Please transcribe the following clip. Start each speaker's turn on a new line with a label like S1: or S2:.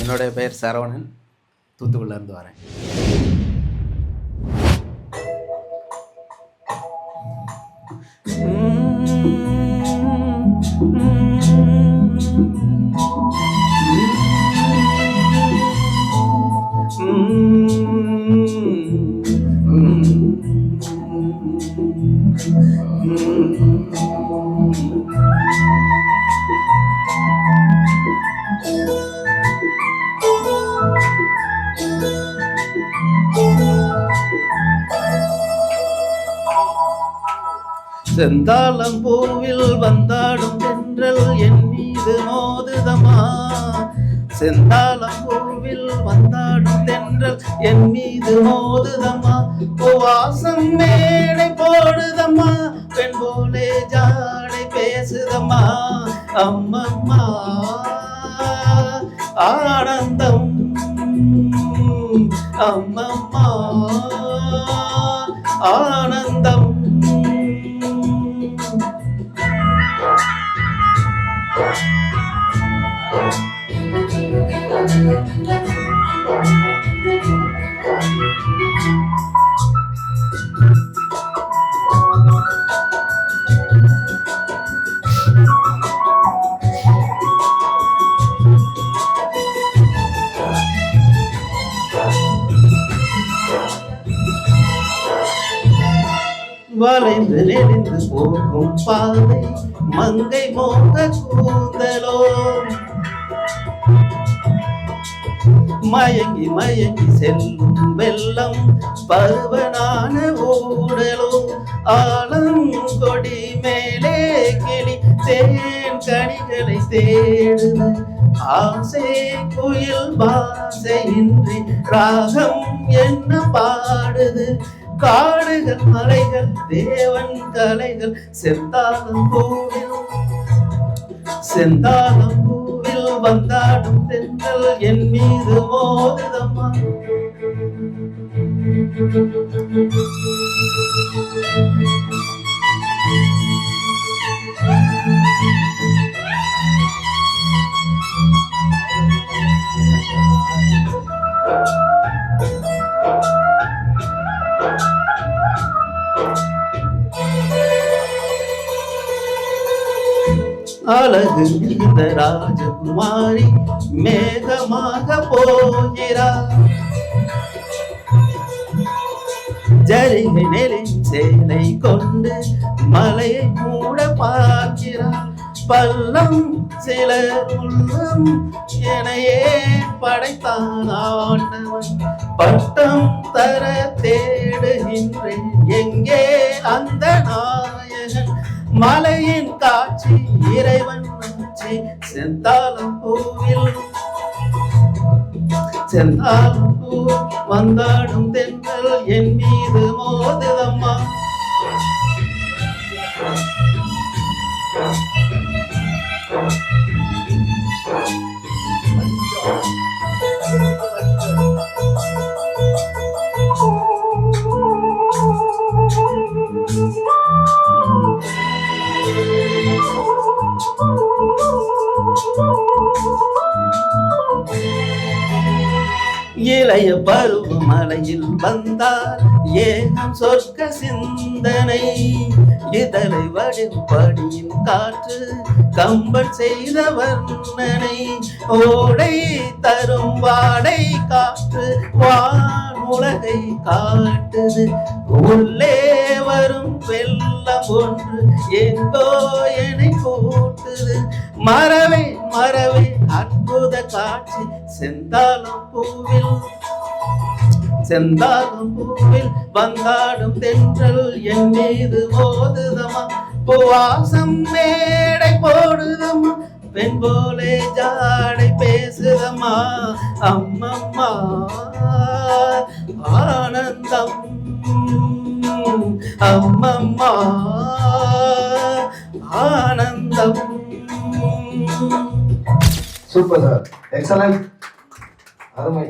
S1: என்னுடைய பெயர் சரவணன், தூத்துக்குடியிலேருந்து வரேன். செந்தாளம் பூவில் வந்தாடும் தென்றல் என் மீது மோதுதமா. செந்தாளம் பூவில் வந்தாடும் தென்றல் என் மீது மோதுதமா. வாசம் மேடை போடுதம்மா, பெண் போலே ஜாடை பேசுதம்மா. அம்மம்மா ஆனந்தம், அம்மம்மா ஆனந்தம். வளைந்து நெளிந்து போகும் பாதை மங்கை மோக கூந்தலோ. மயங்கி மயங்கி செல்லும் வெள்ளம் பருவனான ஊடலோ. ஆலங்கொடி மேலே கிளி தேன் கனிகளை தேடுது. ஆசை குயில் பாசையின்றி ராகம் என்ன பாடுது. காடுகள் மலைகள் தேவன் கலைகள் செந்தாளம் பூவில், செந்தாளம் பூவில் வந்தாடும் தென்றல் என் மீது மோதுதம்மா. அழகு இந்த ராஜகுமாரி மேகமாக போகிறார். ஜரிகை நெலின் சேலை கொண்டு மலையை மூட பார்க்கிறார். பள்ளம் சிலர் உள்ளம் எனையே படைத்தான் ஆண்டவன். பட்டம் தர தேடுகின்றேன் எங்கே அந்த நாயகன். மலையின் காட்சி இறைவன் ஆட்சி. செந்தாளம் பூவில், செந்தாளம் பூ வந்தாடும் தென்றல் என் மீது மோதுதம்மா. இளைய பருவ மலையில் வந்தால் ஏகம் சொர்க்க சிந்தனை. இதழை வடிப்படியின் காற்று கம்பன் செய்த வர்ணனை. ஓடை தரும் வாடை காற்று வான் உலகை காட்டுது. உள்ளே வரும் வெள்ளம் ஒன்று எங்கோ என்னை கூட்டுது. மறவே மறவே அற்புத காட்சி செந்தாளம் பூவில், செந்தாளம் பூவில் வந்தாடும் தென்றல் என் மீது மோதுதம்மா. பூவாசம் மேடை போடுதம்மா, பெண் போலே ஜாடை பேசுதம்மா. அம்மம்மா ஆனந்தம், அம்மம்மா ஆனந்தம்.
S2: சூப்பர் சார், எக்ஸலன்ட், அருமை.